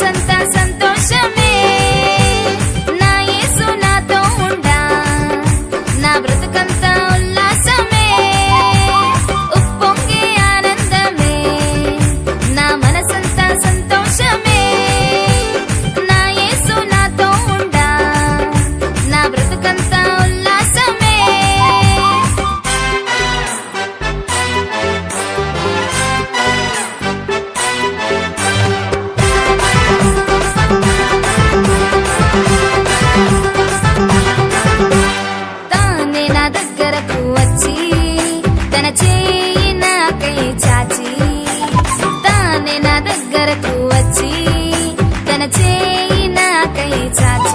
మనసంతా సంతోషమే నా యేసు నాతో ఉండా నా బ్రతుకంతా ఉల్లాసమే ఉప్పొంగే ఆనందమే నా మనసంతా సంతోషమే నా యేసు నాతో ఉండా నా బ్రతుకంతా ఉల్లాసమే తానే నా దగ్గరకు వచ్చి తన చేయి నాకై చాచి తానే నా దగ్గరకు వచ్చి తన చేయి నాకై చాచి